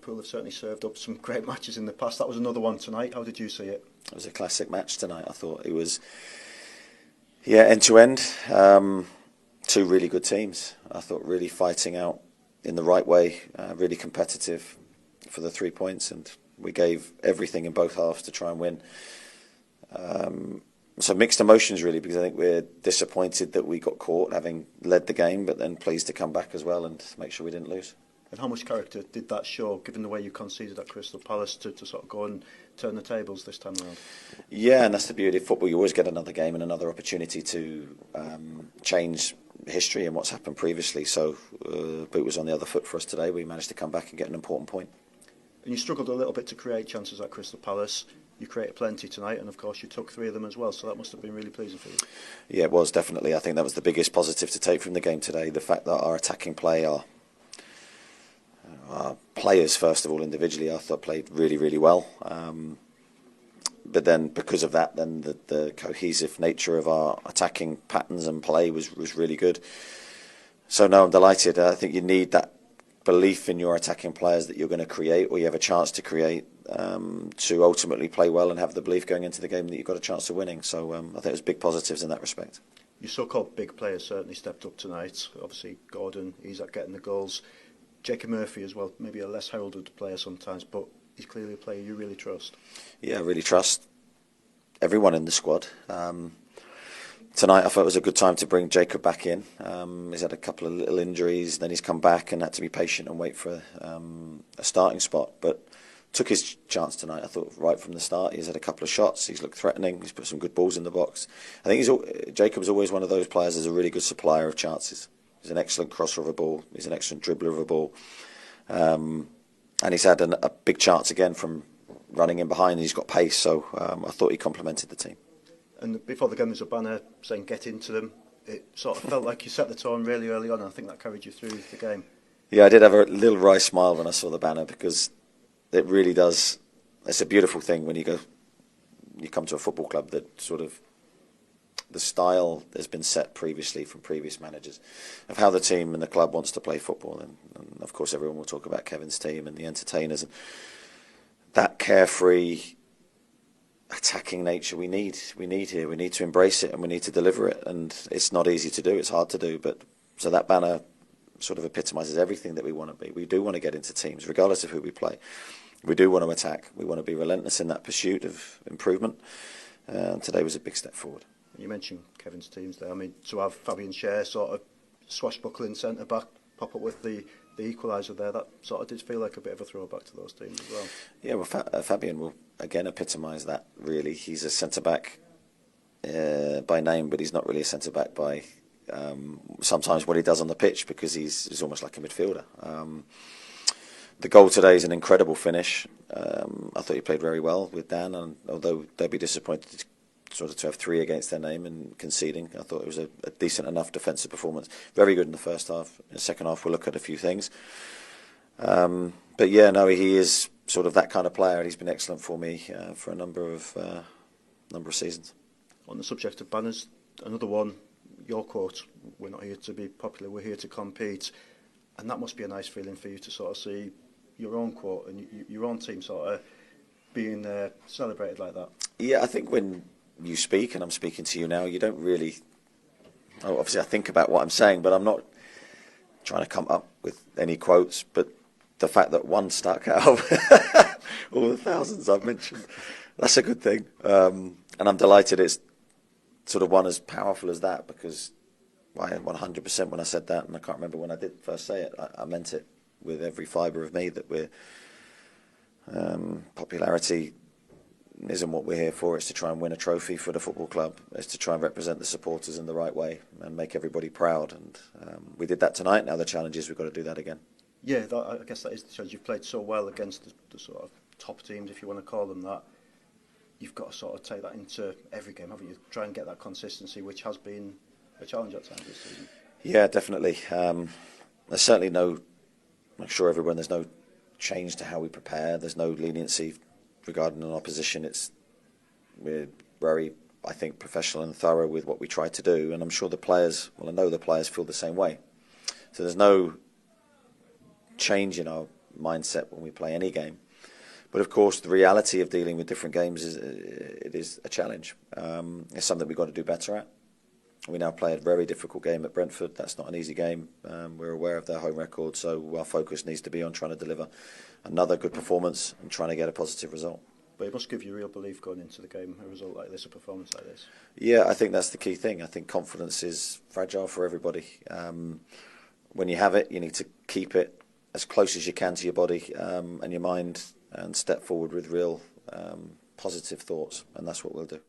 Liverpool have certainly served up some great matches in the past. That was another one tonight. How did you see it? It was a classic match tonight. I thought it was, end to end. Two really good teams. I thought really fighting out in the right way, really competitive for the 3 points, and we gave everything in both halves to try and win. So mixed emotions really, because I think we're disappointed that we got caught having led the game, but then pleased to come back as well and make sure we didn't lose. And how much character did that show, given the way you conceded at Crystal Palace, to sort of go and turn the tables this time around? Yeah, and that's the beauty of football. You always get another game and another opportunity to change history and what's happened previously. So boot was on the other foot for us today. We managed to come back and get an important point. And you struggled a little bit to create chances at Crystal Palace. You created plenty tonight, and of course you took 3 of them as well, so that must have been really pleasing for you. Yeah, it was, definitely. I think that was the biggest positive to take from the game today, the fact that our attacking play, our players, first of all, individually, I thought played really, really well. But then because of that, then the cohesive nature of our attacking patterns and play was really good. So no, I'm delighted. I think you need that belief in your attacking players that you're going to create, or you have a chance to create, to ultimately play well and have the belief going into the game that you've got a chance of winning. So I think there's big positives in that respect. Your so-called big players certainly stepped up tonight. Obviously, Gordon, he's at getting the goals. Jacob Murphy as well, maybe a less heralded player sometimes, but he's clearly a player you really trust. Yeah, I really trust everyone in the squad. Tonight I thought it was a good time to bring Jacob back in. He's had a couple of little injuries, then he's come back and had to be patient and wait for a starting spot. But took his chance tonight. I thought right from the start he's had a couple of shots. He's looked threatening. He's put some good balls in the box. I think Jacob's always one of those players who's a really good supplier of chances. He's an excellent crosser of a ball. He's an excellent dribbler of a ball. And he's had a big chance again from running in behind. And he's got pace, so I thought he complemented the team. And before the game, there's a banner saying "Get into them." It sort of felt like you set the tone really early on, and I think that carried you through the game. Yeah, I did have a little wry smile when I saw the banner, because it really does. It's a beautiful thing when you come to a football club that sort of the style has been set previously from previous managers of how the team and the club wants to play football, and of course everyone will talk about Kevin's team and the entertainers and that carefree attacking nature we need here. We need to embrace it and we need to deliver it, and it's not easy to do, it's hard to do, but so that banner sort of epitomises everything that we want to be. We do want to get into teams regardless of who we play. We do want to attack. We want to be relentless in that pursuit of improvement. Today was a big step forward. You mentioned Kevin's teams there. I mean, to have Fabian Schär sort of swashbuckling centre back pop up with the equaliser there, that sort of did feel like a bit of a throwback to those teams as well. Yeah, well, Fabian will again epitomise that, really. He's a centre-back by name, but he's not really a centre-back by sometimes what he does on the pitch, because he's almost like a midfielder. The goal today is an incredible finish. I thought he played very well with Dan, and although they'd be disappointed to have 3 against their name and conceding, I thought it was a decent enough defensive performance. Very good in the first half. In the second half, we'll look at a few things. But yeah, no, he is sort of that kind of player, and he's been excellent for me for a number of seasons. On the subject of banners, another one, your quote, "We're not here to be popular, we're here to compete," and that must be a nice feeling for you to sort of see your own quote and your own team sort of being celebrated like that. Yeah, I think when you speak, and I'm speaking to you now, you don't really... obviously I think about what I'm saying, but I'm not trying to come up with any quotes, but the fact that one stuck out of all the thousands I've mentioned, that's a good thing. And I'm delighted it's sort of one as powerful as that, because 100% when I said that, and I can't remember when I did first say it, I meant it with every fibre of me, that we're popularity isn't what we're here for. It's to try and win a trophy for the football club. It's to try and represent the supporters in the right way and make everybody proud. And we did that tonight. Now the challenge is we've got to do that again. Yeah, I guess that is the challenge. You've played so well against the sort of top teams, if you want to call them that. You've got to sort of take that into every game, haven't you? Try and get that consistency, which has been a challenge at times this season. Yeah, definitely. There's certainly no... I'm sure everyone, there's no change to how we prepare. There's no leniency regarding an opposition. We're very, I think, professional and thorough with what we try to do, and I'm sure the players, well, I know the players feel the same way. So there's no change in our mindset when we play any game. But of course, the reality of dealing with different games is a challenge. It's something we've got to do better at. We now play a very difficult game at Brentford. That's not an easy game. We're aware of their home record, so our focus needs to be on trying to deliver another good performance and trying to get a positive result. But it must give you real belief going into the game, a result like this, a performance like this. Yeah, I think that's the key thing. I think confidence is fragile for everybody. When you have it, you need to keep it as close as you can to your body and your mind, and step forward with real positive thoughts, and that's what we'll do.